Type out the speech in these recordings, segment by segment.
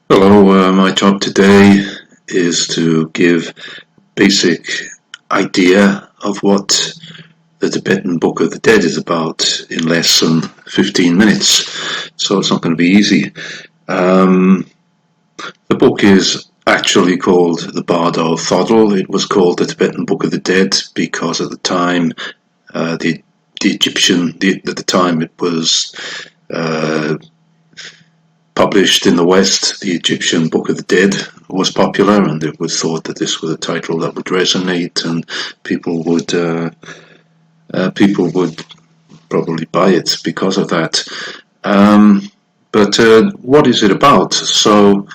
Hello, my job today is to give basic idea of what the Tibetan Book of the Dead is about in less than 15 minutes, so it's not going to be easy. The book is actually called the BARDO THODOL. It was called the Tibetan Book of the Dead because at the time, the Egyptian, at the time it was published in the West, the Egyptian Book of the Dead was popular, and it was thought that this was a title that would resonate, and people would probably buy it because of that. But what is it about? So,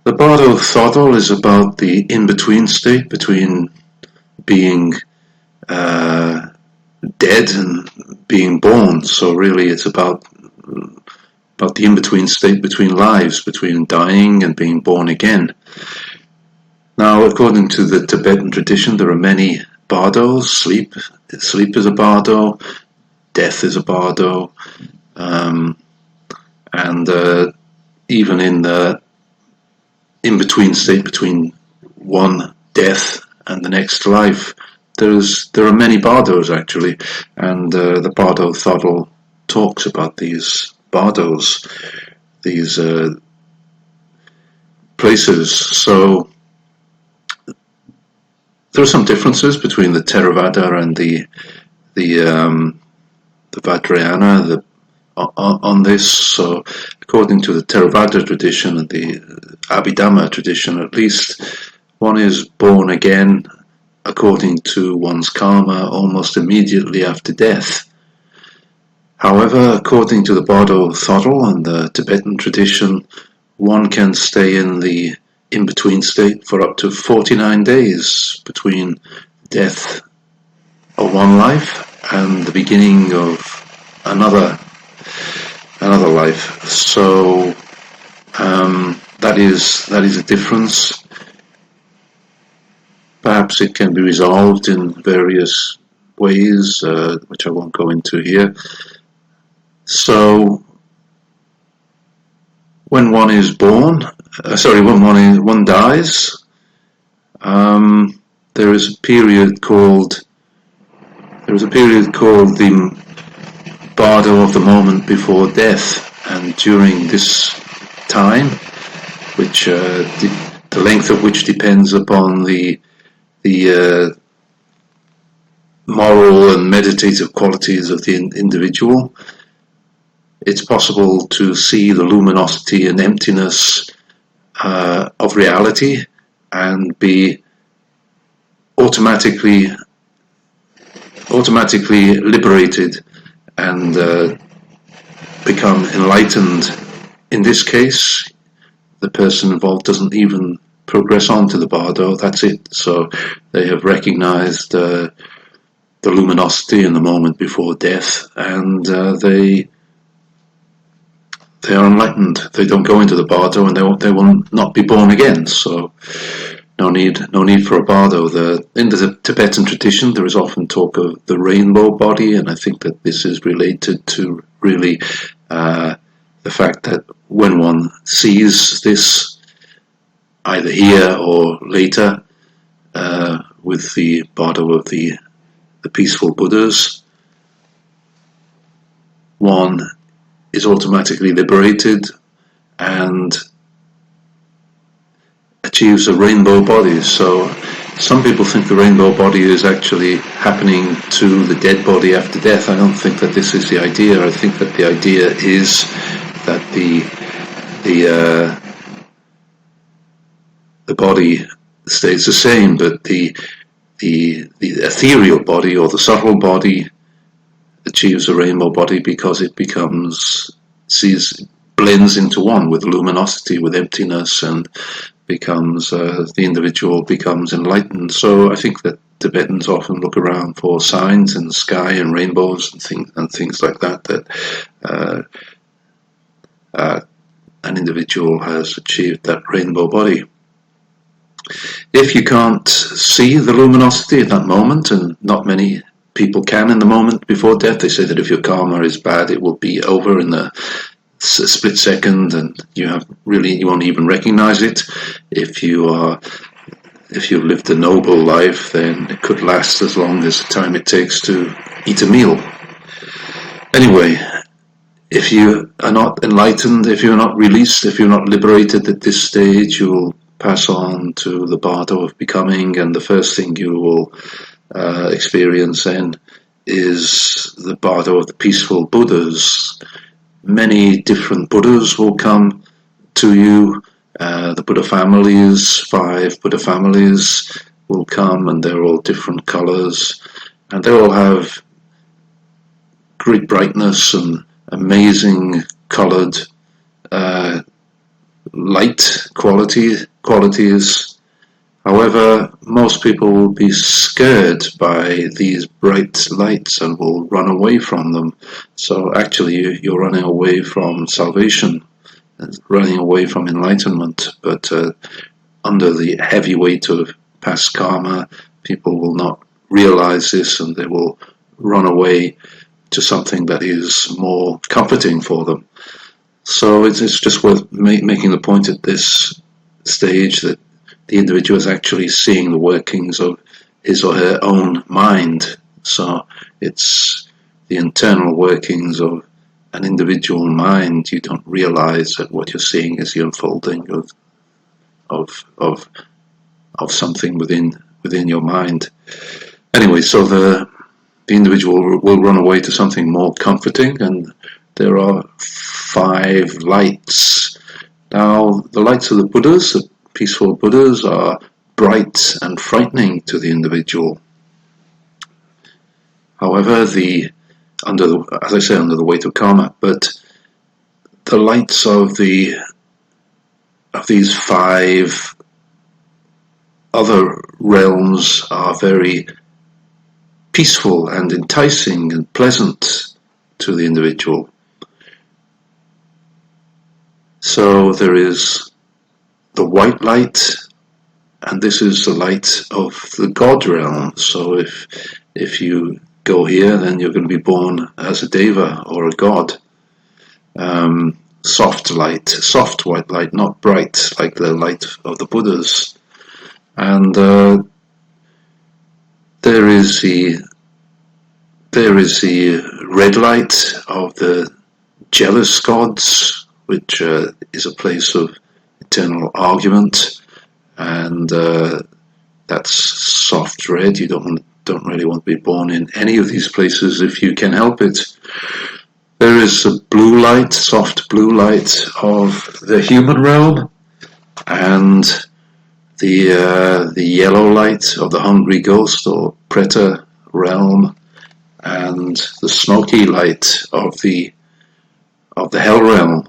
the Bardo Thodol is about the in-between state between being dead and being born. So really, it's about the in-between state between lives, between dying and being born again. Now, according to the Tibetan tradition, there are many bardos. Sleep is a bardo, death is a bardo, and even in the in-between state between one death and the next life, there are many bardos actually, and the Bardo Thodol talks about these bardos, these places. So there are some differences between the Theravada and the Vajrayana on this. So according to the Theravada tradition and the Abhidhamma tradition, at least, one is born again according to one's karma almost immediately after death. However, according to the Bardo Thodol and the Tibetan tradition, one can stay in the in-between state for up to 49 days between death of one life and the beginning of another life. So that is a difference. Perhaps it can be resolved in various ways, which I won't go into here. So, when one is born, when one dies, there is a period called the bardo of the moment before death, and during this time, which the length of which depends upon the moral and meditative qualities of the individual, it's possible to see the luminosity and emptiness of reality and be automatically liberated and become enlightened. In this case, the person involved doesn't even progress on to the bardo. That's it. So they have recognized the luminosity in the moment before death, and they are enlightened. They don't go into the bardo, and they will not be born again. So no need for a bardo. In the Tibetan tradition, there is often talk of the rainbow body, and I think that this is related to really the fact that when one sees this, either here or later, with the bardo of the peaceful Buddhas, one is automatically liberated and achieves a rainbow body. So some people think the rainbow body is actually happening to the dead body after death. I don't think that this is the idea. I think that the idea is that the body stays the same, but the ethereal body or the subtle body achieves a rainbow body because it blends into one with luminosity, with emptiness, and the individual becomes enlightened. So I think that Tibetans often look around for signs in the sky and rainbows and things like that an individual has achieved that rainbow body. If you can't see the luminosity at that moment, and not many people can in the moment before death, they say that if your karma is bad, it will be over in the a split second, and you won't even recognize it. If you've lived a noble life, then it could last as long as the time it takes to eat a meal. Anyway, if you are not enlightened, if you're not released, if you're not liberated at this stage, you will pass on to the bardo of becoming, and the first thing you will experience then is the bardo of the peaceful Buddhas. Many different Buddhas will come to you. The Buddha families, 5 Buddha families will come, and they're all different colors, and they all have great brightness and amazing colored light qualities. However, most people will be scared by these bright lights and will run away from them. So actually you're running away from salvation, running away from enlightenment. But under the heavy weight of past karma, people will not realize this, and they will run away to something that is more comforting for them. So it's just worth making the point at this stage that the individual is actually seeing the workings of his or her own mind. So it's the internal workings of an individual mind. You don't realize that what you're seeing is the unfolding of something within your mind. Anyway, so the individual will run away to something more comforting, and there are 5 lights. Now, the lights of the Buddhas, the peaceful Buddhas, are bright and frightening to the individual. However, as I say, under the weight of karma, but the lights of these 5 other realms are very peaceful and enticing and pleasant to the individual. So there is the white light, and this is the light of the God realm. So if you go here, then you're going to be born as a deva or a god. Soft light, soft white light, not bright like the light of the Buddhas. And there is the red light of the jealous gods, which is a place of eternal argument, and that's soft red. You don't really want to be born in any of these places if you can help it. There is a blue light, soft blue light of the human realm, and the yellow light of the hungry ghost or preta realm, and the smoky light of the hell realm.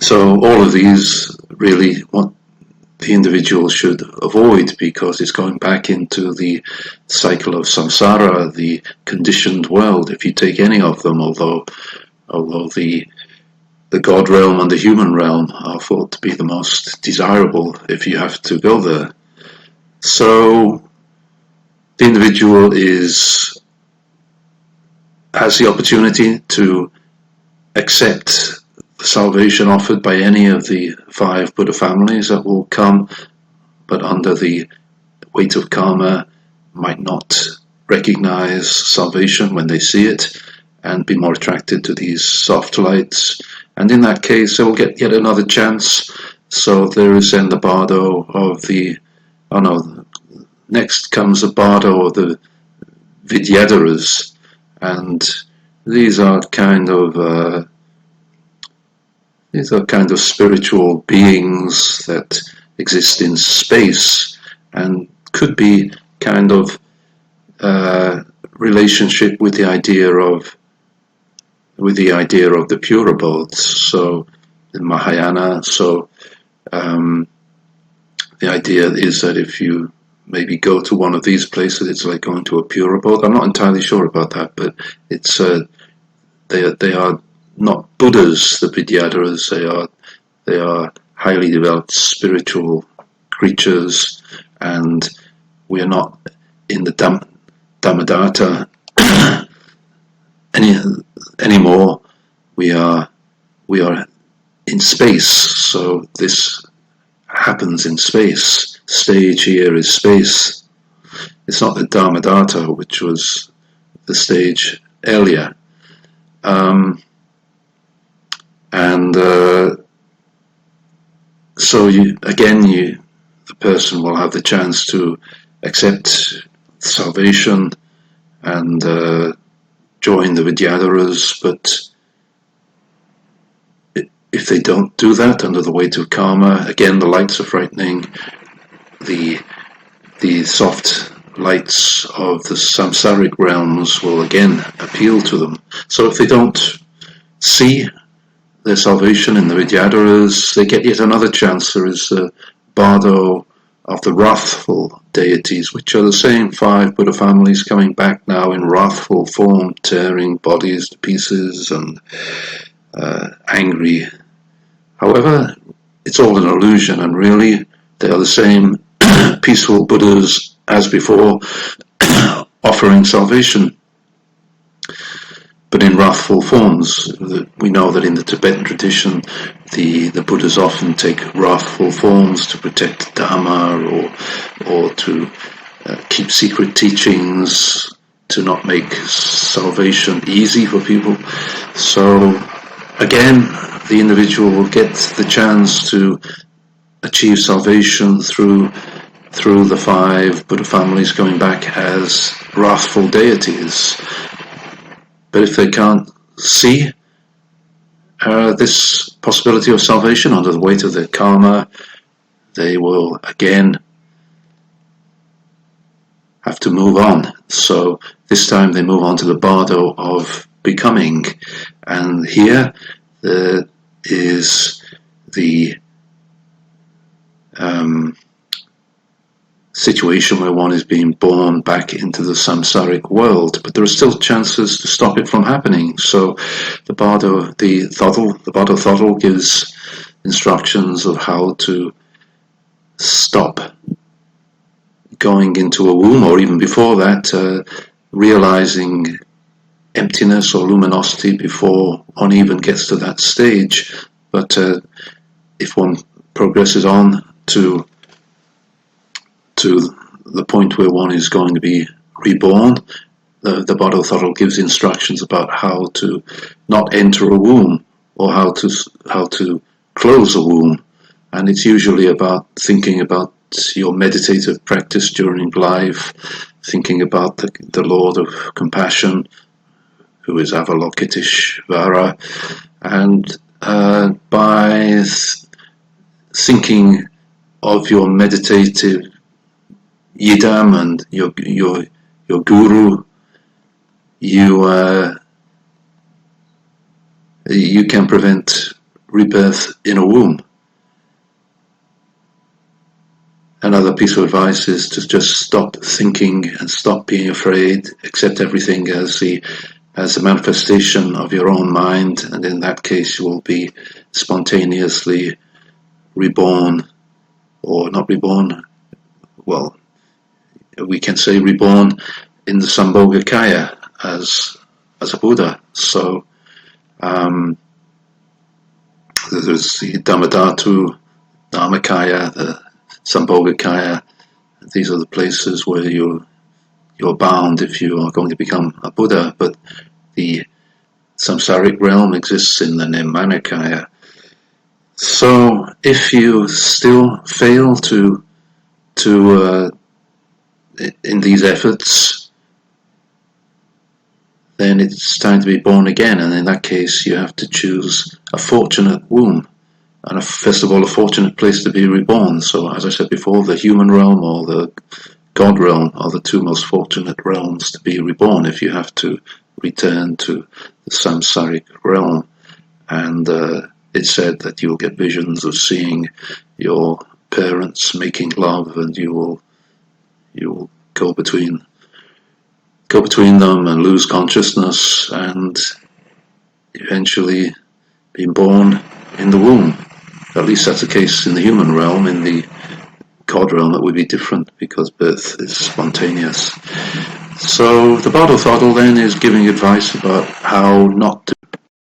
So all of these really what the individual should avoid, because it's going back into the cycle of samsara, the conditioned world, if you take any of them, although the God realm and the human realm are thought to be the most desirable if you have to go there. So the individual has the opportunity to accept the salvation offered by any of the 5 Buddha families that will come, but under the weight of karma might not recognize salvation when they see it and be more attracted to these soft lights. And in that case, they will get yet another chance. So there is then the bardo of next comes the bardo of the Vidyadharas, and these are kind of spiritual beings that exist in space and could be kind of relationship with the idea of the pure abodes. So in Mahayana, so the idea is that if you maybe go to one of these places, it's like going to a pure abode. I'm not entirely sure about that, but it's they are not Buddhas, the Vidyadharas. They are highly developed spiritual creatures, and we are not in the Dhammadata anymore. we are in space, so this happens in space. Stage here is space. It's not the Dharmadhata, which was the stage earlier. So the person will have the chance to accept salvation and join the Vidyadharas, but if they don't do that under the weight of karma, again the lights are frightening. The soft lights of the samsaric realms will again appeal to them. So if they don't see their salvation in the Vidyadharas, they get yet another chance. There is the bardo of the wrathful deities, which are the same 5 Buddha families coming back now in wrathful form, tearing bodies to pieces and angry. However, it's all an illusion, and really they are the same peaceful Buddhas as before, offering salvation, but in wrathful forms. We know that in the Tibetan tradition, the Buddhas often take wrathful forms to protect Dharma or to keep secret teachings, to not make salvation easy for people. So again, the individual will get the chance to achieve salvation through the 5 Buddha families coming back as wrathful deities. But if they can't see this possibility of salvation under the weight of their karma, they will again have to move on. So this time they move on to the bardo of becoming, and here there is the situation where one is being born back into the samsaric world, but there are still chances to stop it from happening. So the bardo thodol gives instructions of how to stop going into a womb, or even before that, realizing emptiness or luminosity before one even gets to that stage. But if one progresses on to the point where one is going to be reborn, the BARDO THODOL gives instructions about how to not enter a womb, or how to close a womb. And it's usually about thinking about your meditative practice during life, thinking about the Lord of Compassion, who is Avalokiteshvara, and by thinking of your meditative yidam and your guru, you can prevent rebirth in a womb. Another piece of advice is to just stop thinking and stop being afraid. Accept everything as the manifestation of your own mind, and in that case you will be spontaneously reborn, or not reborn, well, we can say reborn in the Sambhogakaya as a Buddha. So there's the Dhammadhatu, Dharmakaya, the Sambhogakaya. These are the places where you're bound if you are going to become a Buddha, but the samsaric realm exists in the Nirmanakaya. So if you still fail to in these efforts, then it's time to be born again, and in that case you have to choose a fortunate womb, and first of all a fortunate place to be reborn. So as I said before, the human realm or the God realm are the 2 most fortunate realms to be reborn if you have to return to the samsaric realm. And it's said that you'll get visions of seeing your parents making love, and you will go between them and lose consciousness, and eventually being born in the womb. At least that's the case in the human realm. In the God realm it would be different, because birth is spontaneous. So the BARDO THODOL then is giving advice about how not to